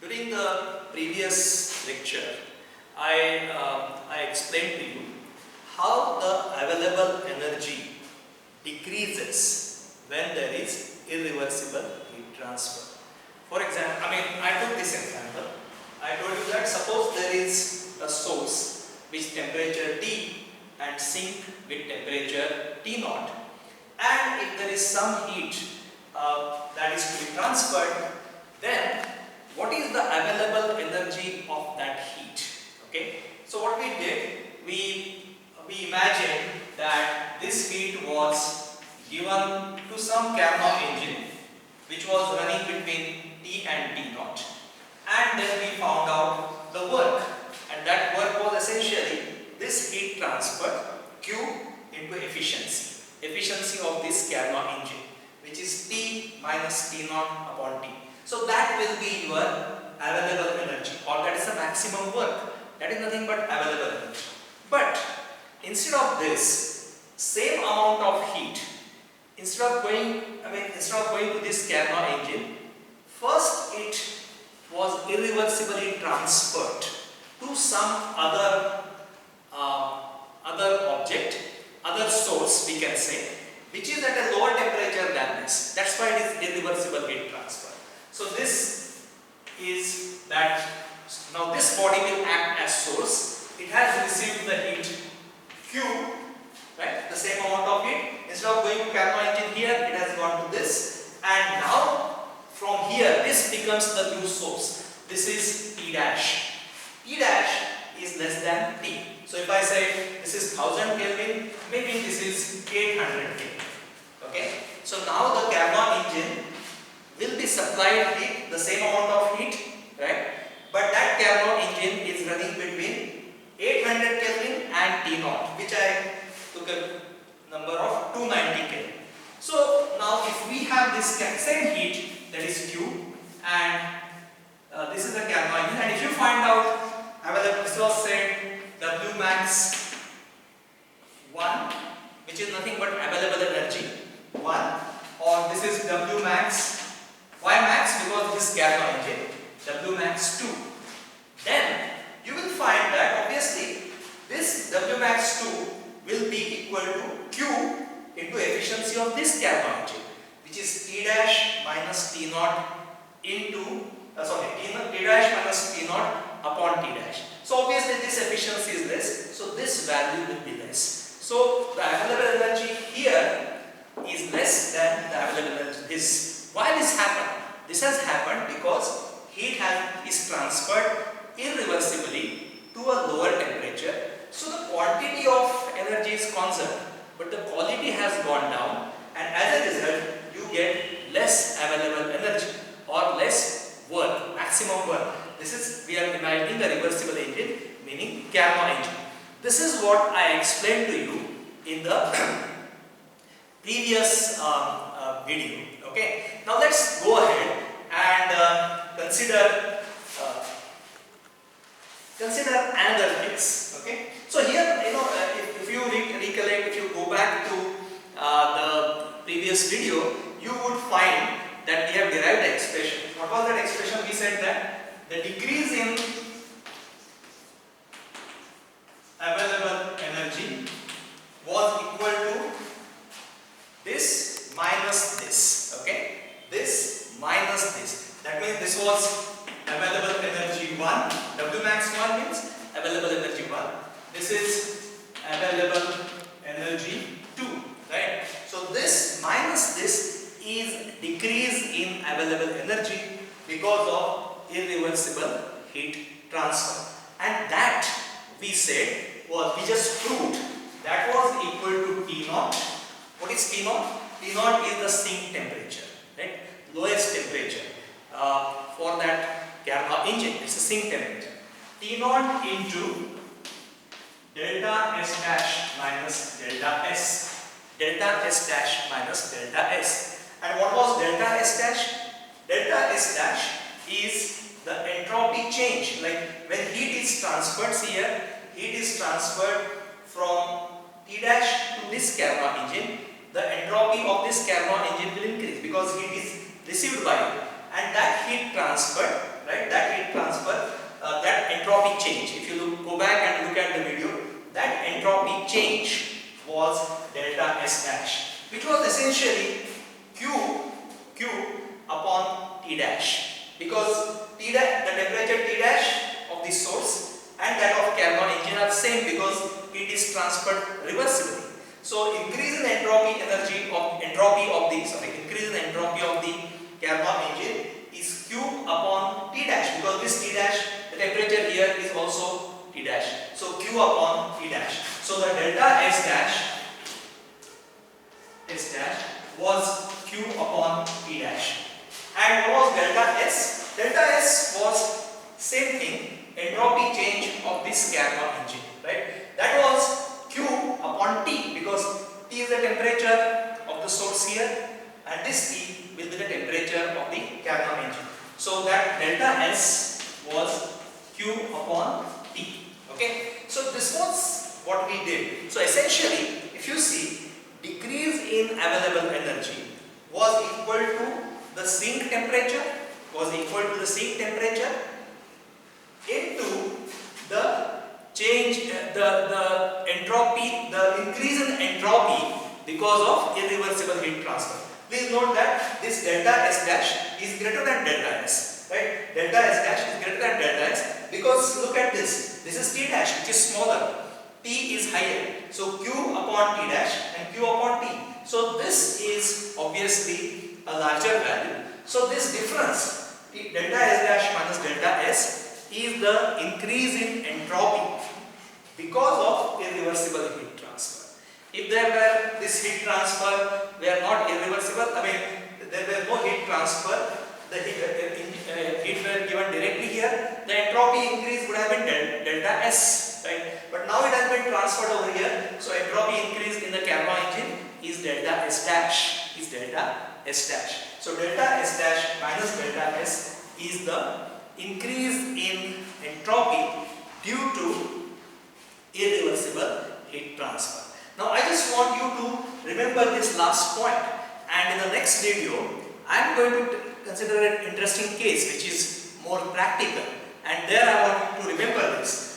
During the previous lecture, I explained to you how the available energy decreases when there is irreversible heat transfer. For example, I took this example. I told you that suppose there is a source with temperature T and sink with temperature T naught, and if there is some heat that is to be transferred, then what is the available energy of that heat? Okay. So what we did, we imagined that this heat was given to some Carnot engine which was running between T and T naught, and then we found out the work, and that work was essentially this heat transfer Q into efficiency of this Carnot engine, which is T minus T naught upon T. So that will be your available energy, or that is the maximum work. That is nothing but available energy. But instead of this, same amount of heat, instead of going to this Carnot engine, first it was irreversibly transferred to some other object, other source we can say, which is at a lower temperature than this. That's why it is irreversible heat transfer. So this is that. Now this body will act as source. It has received the heat Q, right? The same amount of heat. Instead of going to Carnot engine here, it has gone to this, and now from here this becomes the new source. This is T dash. T dash is less than T. So if I say this is 1000 Kelvin, maybe this is 800 Kelvin. Okay. So now the Carnot engine will be supplied heat, the same amount of heat, right? But that Carnot engine is running between 800 Kelvin and T naught, which I took a number of 290 Kelvin. So now if we have this same heat, that is Q, and this is the Carnot engine, and if you find out available, this was said W max 1, which is nothing but available energy 1, or this is W max. Why max? Because this Carnot engine, W max 2. Then you will find that obviously this W max 2 will be equal to Q into efficiency of this Carnot engine, which is T dash minus T naught into T dash minus T naught upon T dash. So obviously this efficiency is less, so this value will be less. So the available energy here is less than the available energy this. Why this happened? This has happened because heat is transferred irreversibly to a lower temperature. So the quantity of energy is conserved, but the quality has gone down, and as a result you get less available energy or less work, maximum work. This is, we are imagining the reversible engine, meaning Carnot engine. This is what I explained to you in the previous video. Okay. Now let's go ahead and consider another case. Okay. So here, if you recollect, if you go back to the previous video, you would find that we have derived the expression. What was that expression? We said that the decrease in available energy was equal to this minus this. Okay. This minus this. That means this was available energy 1. W max 1 means available energy 1. This is available energy 2. Right. So this minus this is decrease in available energy because of irreversible heat transfer. And that we said was, we just proved, that was equal to T naught. What is T naught? T naught is the sink temperature, right? Lowest temperature for that Carnot engine. It's a sink temperature. T naught into delta S dash minus delta S. Delta S dash minus delta S. And what was delta S dash? Delta S dash is the entropy change. Like when heat is transferred, see here, heat is transferred from T dash to this Carnot engine, the entropy of this Carnot engine will increase because heat is received by it, and that heat transferred, right? That heat transfer, that entropy change. If you go back and look at the video, that entropy change was delta S dash, which was essentially Q upon T dash, because T dash, the temperature T dash of the source and that of carbon engine are same because it is transferred reversibly. So increase in entropy of the carbon engine is Q upon T dash, because this T dash, the temperature here is also T dash. So Q upon T dash. So the delta S dash was Q upon T dash. And what was delta S? Delta S was same thing, entropy change of this carbon engine, right? That was Q upon T, because T is the temperature of the source here and this T will be the temperature of the carbon engine. So that delta S was Q upon T. Okay, so this was what we did. So essentially, if you see, decrease in available energy was equal to the sink temperature, into the change, the entropy, the increase in entropy because of irreversible heat transfer. Please note that this delta S dash is greater than delta S, right? Delta S dash is greater than delta S, because look at this. This is T dash, which is smaller. T is higher. So Q upon T dash and Q upon T. So this is obviously a larger value. So this difference, delta S dash minus delta S, is the increase in entropy because of irreversible heat transfer. If there were this heat transfer were not irreversible, I mean there were no heat transfer, the heat were given directly here, the entropy increase would have been delta S, right? But now it has been transferred over here, so entropy increase in the carbon engine is delta S dash, So delta S dash minus delta S is the increase in entropy due to irreversible heat transfer. Now I just want you to remember this last point, and in the next video I am going to consider an interesting case which is more practical, and there I want you to remember this.